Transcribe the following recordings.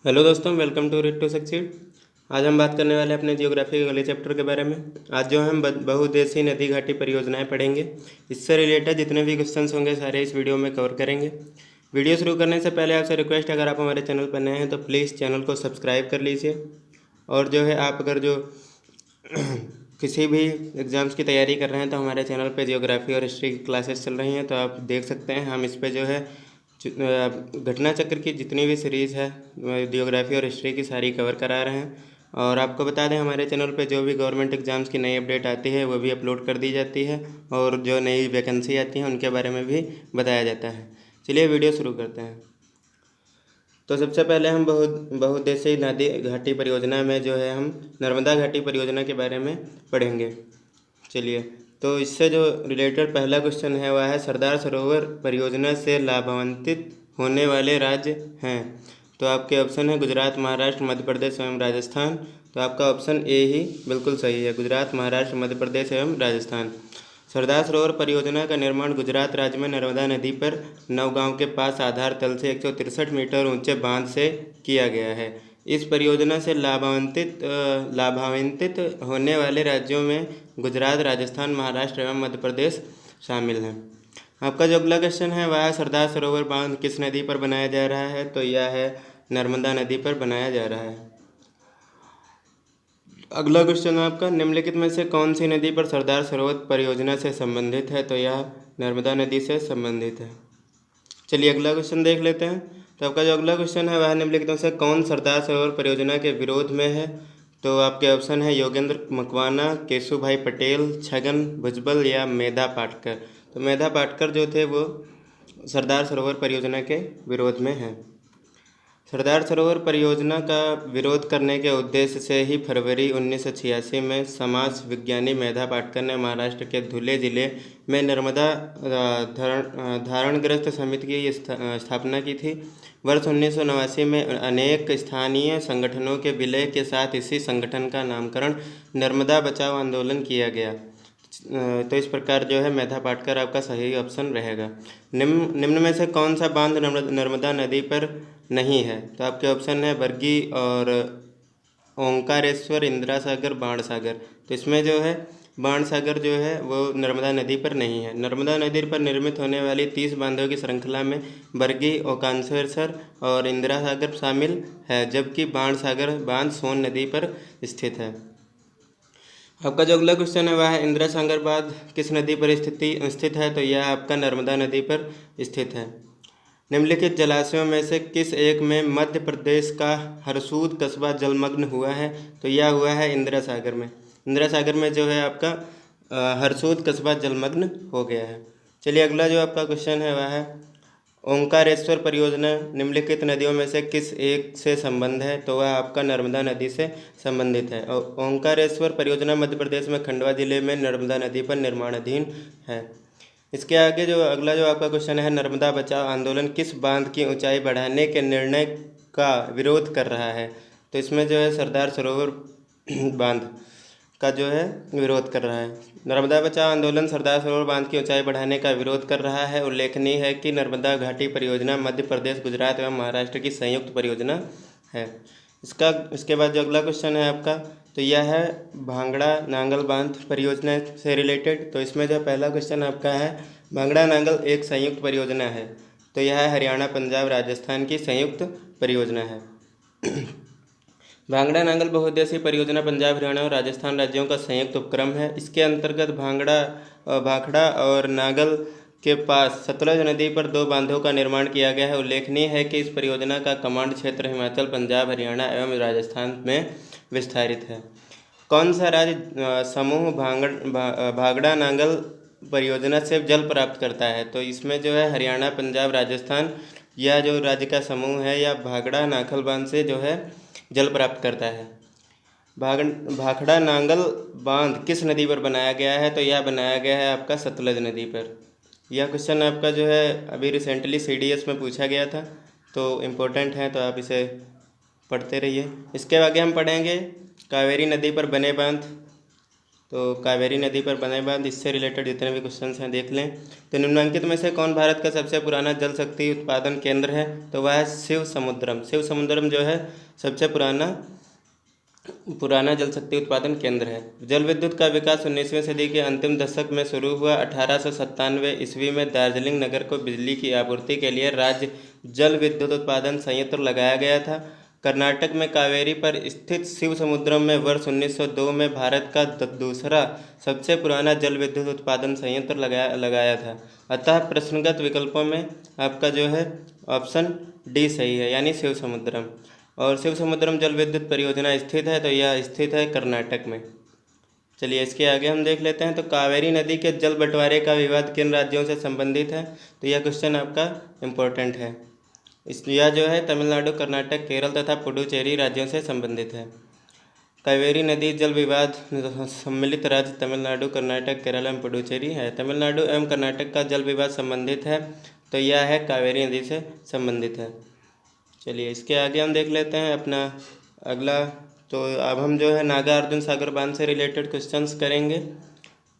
Hello दोस्तों, welcome to read to succeed. आज हम बात करने वाले हैं अपने जियोग्राफी के अगले चैप्टर के बारे में। आज जो हम बहुउद्देशीय नदी घाटी परियोजनाएं पढ़ेंगे, इससे रिलेटेड जितने भी क्वेश्चंस होंगे सारे इस वीडियो में कवर करेंगे। वीडियो शुरू करने से पहले आपसे रिक्वेस्ट है, अगर आप हमारे चैनल पर नए हैं तो प्लीज़ चैनल को सब्सक्राइब कर लीजिए। और जो है आप अगर जो किसी भी एग्ज़ाम्स की तैयारी कर रहे हैं तो हमारे चैनल पे जियोग्राफी और हिस्ट्री की क्लासेस चल रही हैं, तो आप देख सकते हैं। हम इस पे जो है घटना चक्र की जितनी भी सीरीज़ है जियोग्राफी और हिस्ट्री की सारी कवर करा रहे हैं। और आपको बता दें, हमारे चैनल पे जो भी गवर्नमेंट एग्ज़ाम्स की नई अपडेट आती है वो भी अपलोड कर दी जाती है, और जो नई वैकेंसी आती है उनके बारे में भी बताया जाता है। चलिए वीडियो शुरू करते हैं। तो सबसे पहले हम बहुउद्देशीय नदी घाटी परियोजना में जो है हम नर्मदा घाटी परियोजना के बारे में पढ़ेंगे। चलिए, तो इससे जो रिलेटेड पहला क्वेश्चन है वह है, सरदार सरोवर परियोजना से लाभान्वित होने वाले राज्य हैं। तो आपके ऑप्शन है गुजरात, महाराष्ट्र, मध्य प्रदेश एवं राजस्थान। तो आपका ऑप्शन ए ही बिल्कुल सही है, गुजरात, महाराष्ट्र, मध्य प्रदेश एवं राजस्थान। सरदार सरोवर परियोजना का निर्माण गुजरात राज्य में नर्मदा नदी पर नवगांव के पास आधार तल से 163 मीटर ऊंचे बांध से किया गया है। इस परियोजना से लाभान्वित होने वाले राज्यों में गुजरात, राजस्थान, महाराष्ट्र एवं मध्य प्रदेश शामिल हैं। आपका जो अगला क्वेश्चन है वह है, सरदार सरोवर बांध किस नदी पर बनाया जा रहा है। तो यह है नर्मदा नदी पर बनाया जा रहा है। अगला क्वेश्चन है आपका, निम्नलिखित में से कौन सी नदी पर सरदार सरोवर परियोजना से संबंधित है। तो यह नर्मदा नदी से संबंधित है। चलिए अगला क्वेश्चन देख लेते हैं। तो आपका जो अगला क्वेश्चन है वह निम्नलिखित में से कौन सरदार सरोवर परियोजना के विरोध में है। तो आपके ऑप्शन है योगेंद्र मकवाना, केशुभाई पटेल, छगन भुजबल या मेधा पाटकर। तो मेधा पाटकर जो थे वो सरदार सरोवर परियोजना के विरोध में हैं। सरदार सरोवर परियोजना का विरोध करने के उद्देश्य से ही फरवरी 1986 में समाज विज्ञानी मेधा पाटकर ने महाराष्ट्र के धुले जिले में नर्मदा धारणग्रस्त समिति की स्थापना की थी। वर्ष 1989 में अनेक स्थानीय संगठनों के विलय के साथ इसी संगठन का नामकरण नर्मदा बचाओ आंदोलन किया गया। तो इस प्रकार जो है मेधा पाटकर आपका सही ऑप्शन रहेगा। निम्न में से कौन सा बांध नर्मदा नदी पर नहीं है। तो आपके ऑप्शन है बरगी और ओंकारेश्वर, इंदिरा सागर, बाण सागर। तो इसमें जो है बाण सागर जो है वो नर्मदा नदी पर नहीं है। नर्मदा नदी पर निर्मित होने वाली 30 बांधों की श्रृंखला में बरगी, ओंकारेश्वर और इंदिरा सागर शामिल है, जबकि बाण सागर बांध सोन नदी पर स्थित है। आपका जो अगला क्वेश्चन है वह है, इंदिरा सागर बांध किस नदी पर स्थित है। तो यह आपका नर्मदा नदी पर स्थित है। निम्नलिखित जलाशयों में से किस एक में मध्य प्रदेश का हरसूद कस्बा जलमग्न हुआ है। तो यह हुआ है इंदिरा सागर में। इंदिरा सागर में जो है आपका हरसूद कस्बा जलमग्न हो गया है। चलिए अगला जो आपका क्वेश्चन है वह है, ओंकारेश्वर परियोजना निम्नलिखित नदियों में से किस एक से संबंध है। तो वह आपका नर्मदा नदी से संबंधित है। और ओंकारेश्वर परियोजना मध्य प्रदेश में खंडवा जिले में नर्मदा नदी पर निर्माणाधीन है। इसके आगे जो अगला जो आपका क्वेश्चन है, नर्मदा बचाओ आंदोलन किस बांध की ऊंचाई बढ़ाने के निर्णय का विरोध कर रहा है। तो इसमें जो है सरदार सरोवर बांध का जो है विरोध कर रहा है। नर्मदा बचाओ आंदोलन सरदार सरोवर बांध की ऊंचाई बढ़ाने का विरोध कर रहा है। उल्लेखनीय है कि नर्मदा घाटी परियोजना मध्य प्रदेश, गुजरात एवं महाराष्ट्र की संयुक्त परियोजना है। इसके बाद जो अगला क्वेश्चन है आपका, तो यह है भांगड़ा नांगल बांध परियोजना से रिलेटेड। तो इसमें जो पहला क्वेश्चन आपका है, भांगड़ा नांगल एक संयुक्त परियोजना है। तो यह हरियाणा, पंजाब, राजस्थान की संयुक्त परियोजना है। भांगड़ा नांगल बहुउद्देशीय परियोजना पंजाब, हरियाणा और राजस्थान राज्यों का संयुक्त उपक्रम है। इसके अंतर्गत भाखड़ा और नांगल के पास सतलज नदी पर 2 बांधों का निर्माण किया गया है। उल्लेखनीय है कि इस परियोजना का कमांड क्षेत्र हिमाचल, पंजाब, हरियाणा एवं राजस्थान में विस्तारित है। कौन सा राज्य समूह भाखड़ा नांगल परियोजना से जल प्राप्त करता है। तो इसमें जो है हरियाणा, पंजाब, राजस्थान, यह जो राज्य का समूह है यह भाखड़ा नांगल बांध से जो है जल प्राप्त करता है। भाखड़ा नांगल बांध किस नदी पर बनाया गया है। तो यह बनाया गया है आपका सतलज नदी पर। यह क्वेश्चन आपका जो है अभी रिसेंटली CDS में पूछा गया था, तो इम्पोर्टेंट है, तो आप इसे पढ़ते रहिए। इसके आगे हम पढ़ेंगे कावेरी नदी पर बने बांध। तो कावेरी नदी पर बने बांध, इससे रिलेटेड जितने भी क्वेश्चंस हैं देख लें। तो निम्नलिखित में से कौन भारत का सबसे पुराना जल शक्ति उत्पादन केंद्र है? तो वह है शिव समुद्रम। शिव समुद्रम जो है सबसे पुराना जल शक्ति उत्पादन केंद्र है। जल विद्युत का विकास 19वीं सदी के अंतिम दशक में शुरू हुआ। 1897 ईस्वी में दार्जिलिंग नगर को बिजली की आपूर्ति के लिए राज्य जल विद्युत उत्पादन संयंत्र लगाया गया था। कर्नाटक में कावेरी पर स्थित शिव समुद्रम में वर्ष 1902 में भारत का दूसरा सबसे पुराना जल विद्युत उत्पादन संयंत्र लगाया था। अतः प्रश्नगत विकल्पों में आपका जो है ऑप्शन डी सही है, यानी शिव समुद्रम। और शिव समुद्रम जल विद्युत परियोजना स्थित है, तो यह स्थित है कर्नाटक में। चलिए इसके आगे हम देख लेते हैं। तो कावेरी नदी के जल बंटवारे का विवाद किन राज्यों से संबंधित है? तो यह क्वेश्चन आपका इम्पोर्टेंट है। यह जो है तमिलनाडु, कर्नाटक, केरल तथा पुडुचेरी राज्यों से संबंधित है। कावेरी नदी जल विवाद सम्मिलित राज्य तमिलनाडु, कर्नाटक, केरल एवं पुडुचेरी है। तमिलनाडु एवं कर्नाटक का जल विवाद संबंधित है, तो यह है कावेरी नदी से संबंधित है। चलिए इसके आगे हम देख लेते हैं अपना अगला। तो अब हम जो है नागार्जुन सागर बांध से रिलेटेड क्वेश्चंस करेंगे।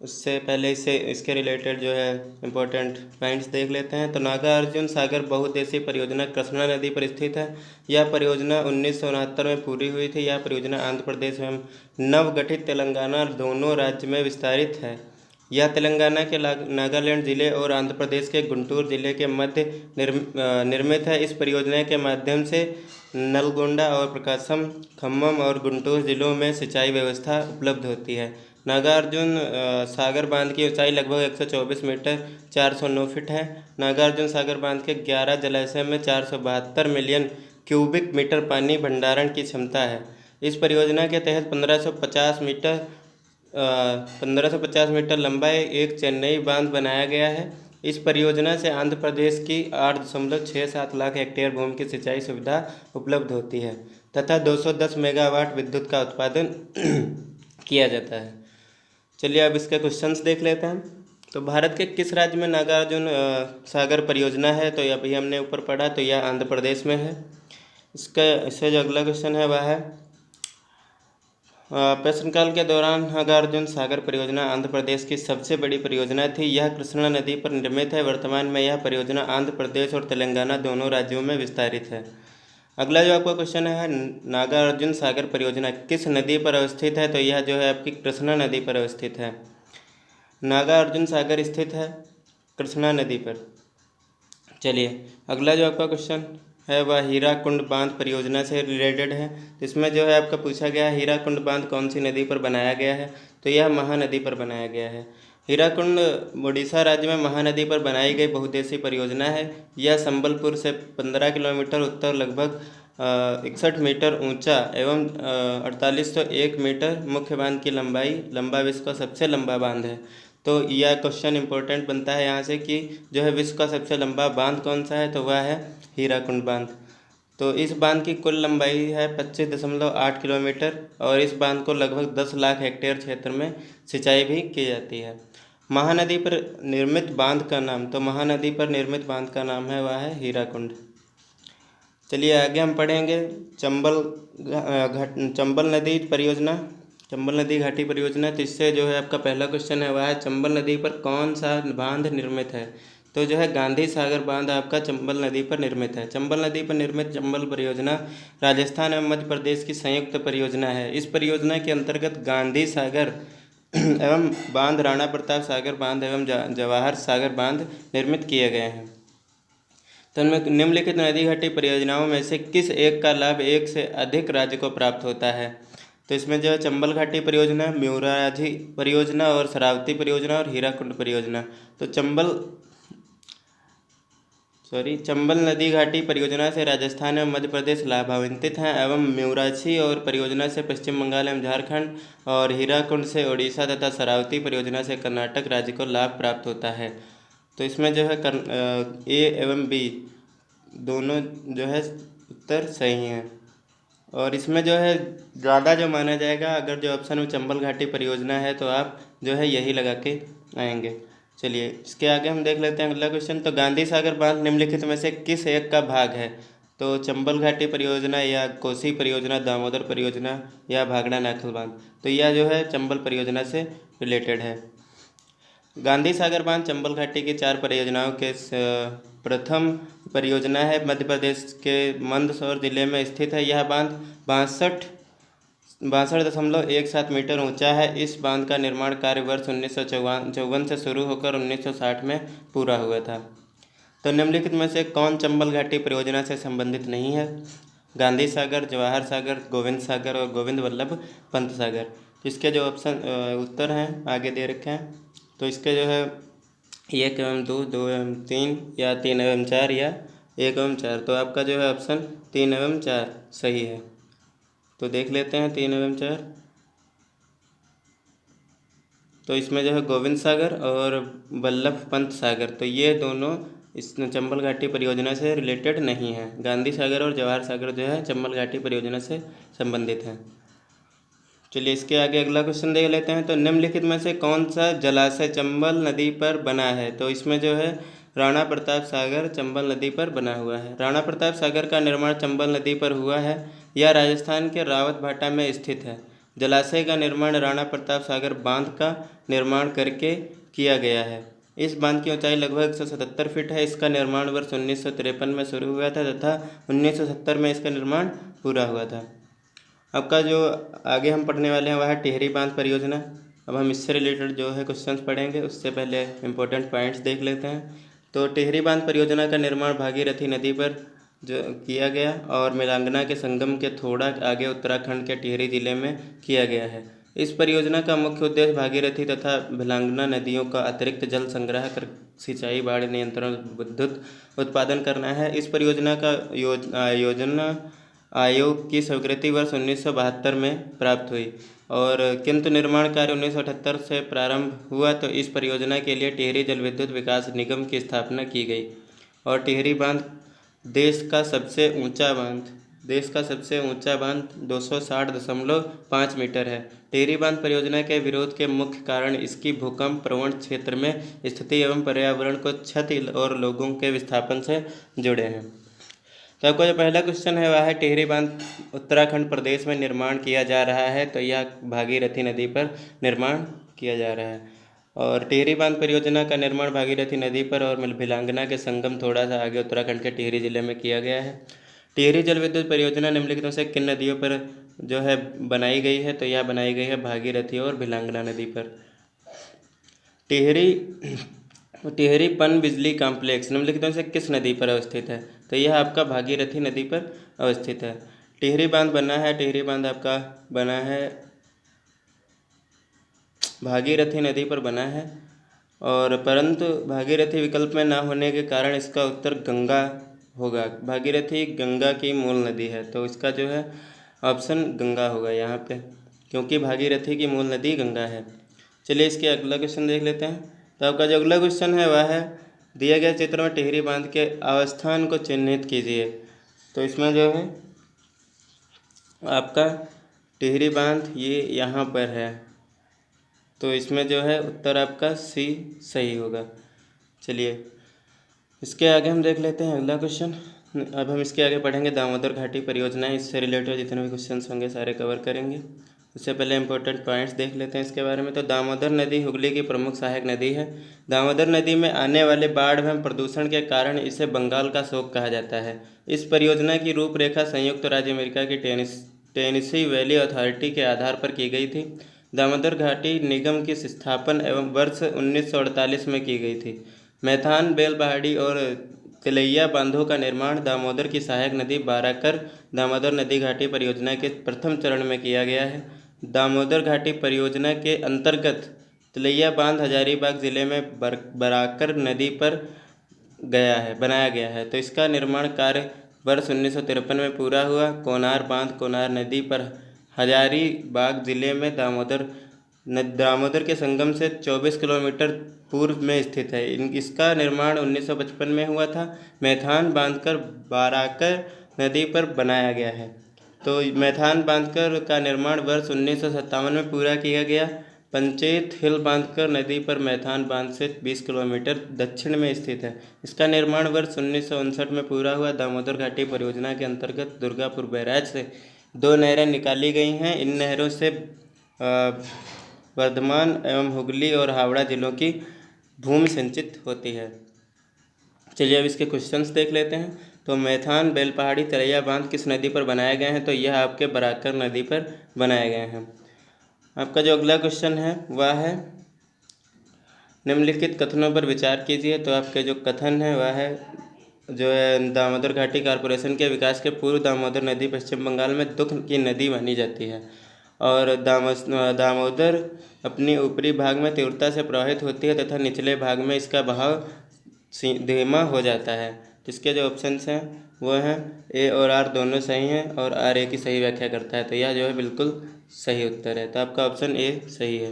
उससे पहले इसके रिलेटेड जो है इम्पोर्टेंट पॉइंट्स देख लेते हैं। तो नागार्जुन सागर बहुउद्देशीय परियोजना कृष्णा नदी पर स्थित है। यह परियोजना 1969 में पूरी हुई थी। यह परियोजना आंध्र प्रदेश एवं नवगठित तेलंगाना दोनों राज्य में विस्तारित है। यह तेलंगाना के नागालैंड जिले और आंध्र प्रदेश के गुंटूर जिले के मध्य निर्मित है। इस परियोजना के माध्यम से नलगोंडा और प्रकाशम, खम्मम और गुंटूर जिलों में सिंचाई व्यवस्था उपलब्ध होती है। नागार्जुन सागर बांध की ऊंचाई लगभग 124 मीटर 409 फीट है। नागार्जुन सागर बांध के 11 जलाशय में 472 मिलियन क्यूबिक मीटर पानी भंडारण की क्षमता है। इस परियोजना के तहत 1550 मीटर लंबा एक चेन्नई बांध बनाया गया है। इस परियोजना से आंध्र प्रदेश की 8.67 लाख हेक्टेयर भूमि की सिंचाई सुविधा उपलब्ध होती है तथा 210 मेगावाट विद्युत का उत्पादन किया जाता है। चलिए अब इसके क्वेश्चंस देख लेते हैं। तो भारत के किस राज्य में नागार्जुन सागर परियोजना है? तो अभी हमने ऊपर पढ़ा, तो यह आंध्र प्रदेश में है। इससे जो अगला क्वेश्चन है वह है प्रश्नकाल के दौरान नागार्जुन सागर परियोजना आंध्र प्रदेश की सबसे बड़ी परियोजना थी। यह कृष्णा नदी पर निर्मित है। वर्तमान में यह परियोजना आंध्र प्रदेश और तेलंगाना दोनों राज्यों में विस्तारित है। अगला जो आपका क्वेश्चन है, नागार्जुन सागर परियोजना किस नदी पर अवस्थित है? तो यह जो है आपकी कृष्णा नदी पर अवस्थित है। नागार्जुन सागर स्थित है कृष्णा नदी पर। चलिए अगला जो आपका क्वेश्चन है वह हीराकुंड बांध परियोजना से रिलेटेड है। इसमें जो है आपका पूछा गया है हीराकुंड बांध कौन सी नदी पर बनाया गया है? तो यह महानदी पर बनाया गया है। हीराकुंड ओडिशा राज्य में महानदी पर बनाई गई बहुउद्देशीय परियोजना है। यह संबलपुर से 15 किलोमीटर उत्तर, लगभग 61 मीटर ऊंचा एवं 4801 मीटर मुख्य बांध की लंबा विश्व का सबसे लंबा बांध है। तो यह क्वेश्चन इंपॉर्टेंट बनता है यहाँ से कि जो है विश्व का सबसे लंबा बांध कौन सा है? तो वह है हीराकुंड बांध। तो इस बांध की कुल लंबाई है 25.8 किलोमीटर और इस बांध को लगभग 10 लाख हेक्टेयर क्षेत्र में सिंचाई भी की जाती है। महानदी पर निर्मित बांध का नाम, तो महानदी पर निर्मित बांध का नाम है वह है हीराकुंड। चलिए आगे हम पढ़ेंगे चंबल नदी परियोजना, चंबल नदी घाटी परियोजना। तो इससे जो है आपका पहला क्वेश्चन है वह है चंबल नदी पर कौन सा बांध निर्मित है? तो जो है गांधी सागर बांध आपका चंबल नदी पर निर्मित है। चंबल नदी पर निर्मित चंबल परियोजना राजस्थान एवं मध्य प्रदेश की संयुक्त परियोजना है। इस परियोजना के अंतर्गत गांधी सागर एवं बांध, राणा प्रताप सागर बांध एवं जवाहर सागर बांध निर्मित किए गए हैं। तो इनमें निम्नलिखित नदी घाटी परियोजनाओं में से किस एक का लाभ एक से अधिक राज्य को प्राप्त होता है? तो इसमें जो है चंबल घाटी परियोजना, म्यूराझी परियोजना और शरावती परियोजना और हीराकुंड परियोजना। तो चंबल नदी घाटी परियोजना से राजस्थान एवं मध्य प्रदेश लाभान्वित हैं एवं म्यूराछी और परियोजना से पश्चिम बंगाल एवं झारखंड और हीराकुंड से ओडिशा तथा शरावती परियोजना से कर्नाटक राज्य को लाभ प्राप्त होता है। तो इसमें जो है ए एवं बी दोनों जो है उत्तर सही हैं। और इसमें जो है ज़्यादा जो माना जाएगा, अगर जो ऑप्शन में चंबल घाटी परियोजना है तो आप जो है यही लगा के आएंगे। चलिए इसके आगे हम देख लेते हैं अगला क्वेश्चन। तो गांधी सागर बांध निम्नलिखित में से किस एक का भाग है? तो चंबल घाटी परियोजना या कोसी परियोजना, दामोदर परियोजना या भाखड़ा नाथल बांध, तो यह जो है चंबल परियोजना से रिलेटेड है। गांधी सागर बांध चंबल घाटी की 4 परियोजनाओं के प्रथम परियोजना है। मध्य प्रदेश के मंदसौर जिले में स्थित है। यह बांध 62.17 मीटर ऊंचा है। इस बांध का निर्माण कार्य वर्ष 1954 से शुरू होकर 1960 में पूरा हुआ था। तो निम्नलिखित में से कौन चंबल घाटी परियोजना से संबंधित नहीं है? गांधी सागर, जवाहर सागर, गोविंद सागर और गोविंद वल्लभ पंत सागर। इसके जो ऑप्शन उत्तर हैं आगे दे रखे हैं। तो इसके जो है 1 एवं 2, 2 एवं 3 या 3 एवं 4 या 1 एवं 4। तो आपका जो है ऑप्शन 3 एवं 4 सही है। तो देख लेते हैं 3 एवं 4। तो इसमें जो है गोविंद सागर और वल्लभ पंत सागर, तो ये दोनों इस चंबल घाटी परियोजना से रिलेटेड नहीं है। गांधी सागर और जवाहर सागर जो है चंबल घाटी परियोजना से संबंधित हैं। चलिए इसके आगे अगला क्वेश्चन देख लेते हैं। तो निम्नलिखित में से कौन सा जलाशय चंबल नदी पर बना है? तो इसमें जो है राणा प्रताप सागर चंबल नदी पर बना हुआ है। राणा प्रताप सागर का निर्माण चंबल नदी पर हुआ है। यह राजस्थान के रावत भाटा में स्थित है। जलाशय का निर्माण राणा प्रताप सागर बांध का निर्माण करके किया गया है। इस बांध की ऊंचाई लगभग 177 फीट है। इसका निर्माण वर्ष 1953 में शुरू हुआ था तथा 1970 में इसका निर्माण पूरा हुआ था। आपका जो आगे हम पढ़ने वाले हैं वह है टिहरी बांध परियोजना। अब हम इससे रिलेटेड जो है क्वेश्चंस पढ़ेंगे, उससे पहले इंपॉर्टेंट पॉइंट्स देख लेते हैं। तो टिहरी बांध परियोजना का निर्माण भागीरथी नदी पर जो किया गया और मेलांगना के संगम के थोड़ा आगे उत्तराखंड के टिहरी जिले में किया गया है। इस परियोजना का मुख्य उद्देश्य भागीरथी तथा मेलांगना नदियों का अतिरिक्त जल संग्रह कर सिंचाई, बाढ़ नियंत्रण, विद्युत उत्पादन करना है। इस परियोजना का योजना आयोग की स्वीकृति वर्ष 1972 में प्राप्त हुई और किंतु निर्माण कार्य 1978 से प्रारंभ हुआ। तो इस परियोजना के लिए टिहरी जल विद्युत विकास निगम की स्थापना की गई और टिहरी बांध देश का सबसे ऊंचा बांध 260.5 मीटर है। टिहरी बांध परियोजना के विरोध के मुख्य कारण इसकी भूकंप प्रवण क्षेत्र में स्थिति एवं पर्यावरण को क्षति और लोगों के विस्थापन से जुड़े हैं। तो आपका जो पहला क्वेश्चन है वह है टिहरी बांध उत्तराखंड प्रदेश में निर्माण किया जा रहा है। तो यह भागीरथी नदी पर निर्माण किया जा रहा है और टिहरी बांध परियोजना का निर्माण भागीरथी नदी पर और भिलांगना के संगम थोड़ा सा आगे उत्तराखंड के टिहरी जिले में किया गया है। टिहरी जल विद्युत परियोजना निम्नलिखित से किन नदियों पर जो है बनाई गई है? तो यह बनाई गई है भागीरथी और भिलांगना नदी पर। टिहरी पन बिजली कॉम्प्लेक्स निम्नलिखित में से किस नदी पर अवस्थित है? तो यह आपका भागीरथी नदी पर अवस्थित है। टिहरी बांध आपका बना है भागीरथी नदी पर बना है और परंतु भागीरथी विकल्प में न होने के कारण इसका उत्तर गंगा होगा। भागीरथी गंगा की मूल नदी है, तो इसका जो है ऑप्शन गंगा होगा यहाँ पे, क्योंकि भागीरथी की मूल नदी गंगा है। चलिए इसके अगला क्वेश्चन देख लेते हैं। तो आपका जो अगला क्वेश्चन है वह है दिया गया चित्र में टिहरी बांध के अवस्थान को चिन्हित कीजिए। तो इसमें जो है आपका टिहरी बांध ये यहाँ पर है, तो इसमें जो है उत्तर आपका सी सही होगा। चलिए इसके आगे हम देख लेते हैं अगला क्वेश्चन। अब हम इसके आगे पढ़ेंगे दामोदर घाटी परियोजना। इससे रिलेटेड जितने भी क्वेश्चन होंगे सारे कवर करेंगे। उससे पहले इंपॉर्टेंट पॉइंट्स देख लेते हैं इसके बारे में। तो दामोदर नदी हुगली की प्रमुख सहायक नदी है। दामोदर नदी में आने वाले बाढ़ एवं प्रदूषण के कारण इसे बंगाल का शोक कहा जाता है। इस परियोजना की रूपरेखा संयुक्त राज्य अमेरिका की टेनेसी वैली अथॉरिटी के आधार पर की गई थी। दामोदर घाटी निगम की स्थापना एवं वर्ष 1948 में की गई थी। मैथान, बेलपहाड़ी और तिलैया बांधों का निर्माण दामोदर की सहायक नदी बाराकर दामोदर नदी घाटी परियोजना के प्रथम चरण में किया गया है। दामोदर घाटी परियोजना के अंतर्गत तिलैया बांध हजारीबाग जिले में बराकर नदी पर बनाया गया है। तो इसका निर्माण कार्य वर्ष 1953 में पूरा हुआ। कोनार बांध कोनार नदी पर हजारीबाग जिले में दामोदर के संगम से 24 किलोमीटर पूर्व में स्थित है। इसका निर्माण 1955 में हुआ था। मैथान बांधकर बाराकर नदी पर बनाया गया है। तो मैथान बांधकर का निर्माण वर्ष 1957 में पूरा किया गया। पंचेत हिल बांधकर नदी पर मैथान बांध से 20 किलोमीटर दक्षिण में स्थित है। इसका निर्माण वर्ष 1959 में पूरा हुआ। दामोदर घाटी परियोजना के अंतर्गत दुर्गापुर बैराज से 2 नहरें निकाली गई हैं। इन नहरों से वर्धमान एवं हुगली और हावड़ा जिलों की भूमि सिंचित होती है। चलिए अब इसके क्वेश्चंस देख लेते हैं। तो मैथान, बेलपहाड़ी, तरैया बांध किस नदी पर बनाए गए हैं? तो यह आपके बराकर नदी पर बनाए गए हैं। आपका जो अगला क्वेश्चन है वह है निम्नलिखित कथनों पर विचार कीजिए। तो आपके जो कथन है वह है जो है दामोदर घाटी कॉरपोरेशन के विकास के पूर्व दामोदर नदी पश्चिम बंगाल में दुख की नदी मानी जाती है और दामोदर अपनी ऊपरी भाग में तीव्रता से प्रवाहित होती है तथा निचले भाग में इसका बहाव धीमा हो जाता है। इसके जो ऑप्शंस हैं वो हैं ए और आर दोनों सही हैं और आर ए की सही व्याख्या करता है। तो यह जो है बिल्कुल सही उत्तर है। तो आपका ऑप्शन ए सही है।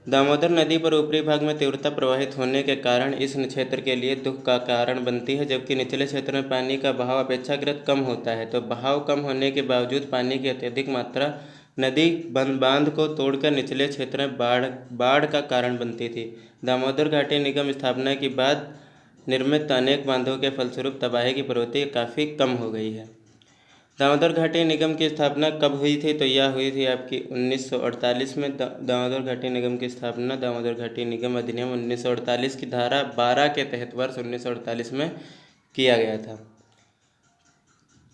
दामोदर नदी पर ऊपरी भाग में तीव्रता प्रवाहित होने के कारण इस क्षेत्र के लिए दुख का कारण बनती है, जबकि निचले क्षेत्र में पानी का बहाव अपेक्षाकृत कम होता है। तो बहाव कम होने के बावजूद पानी की अत्यधिक मात्रा नदी बांध को तोड़कर निचले क्षेत्र में बाढ़ का कारण बनती थी। दामोदर घाटी निगम स्थापना के बाद निर्मित अनेक बांधों के फलस्वरूप तबाही की प्रवृत्ति काफ़ी कम हो गई है। दामोदर घाटी निगम की स्थापना कब हुई थी? तो यह हुई थी आपकी 1948 में। दामोदर घाटी निगम की स्थापना दामोदर घाटी निगम अधिनियम 1948 की धारा 12 के तहत वर्ष 1948 में किया गया था।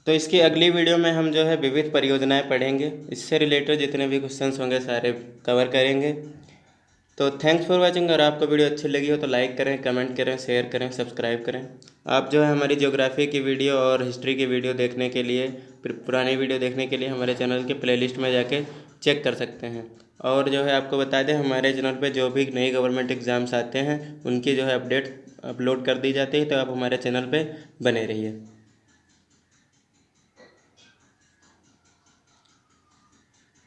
तो इसकी अगली वीडियो में हम जो है विविध परियोजनाएं पढ़ेंगे। इससे रिलेटेड जितने भी क्वेश्चंस होंगे सारे कवर करेंगे। तो थैंक्स फॉर वाचिंग। अगर आपको वीडियो अच्छी लगी हो तो लाइक करें, कमेंट करें, शेयर करें, सब्सक्राइब करें। आप जो है हमारी ज्योग्राफी की वीडियो और हिस्ट्री की वीडियो देखने के लिए, पुरानी वीडियो देखने के लिए हमारे चैनल के प्लेलिस्ट में जाके चेक कर सकते हैं। और जो है आपको बता दें हमारे चैनल पे जो भी नई गवर्नमेंट एग्ज़ाम्स आते हैं उनकी जो है अपडेट अपलोड कर दी जाती है। तो आप हमारे चैनल पे बने रहिए।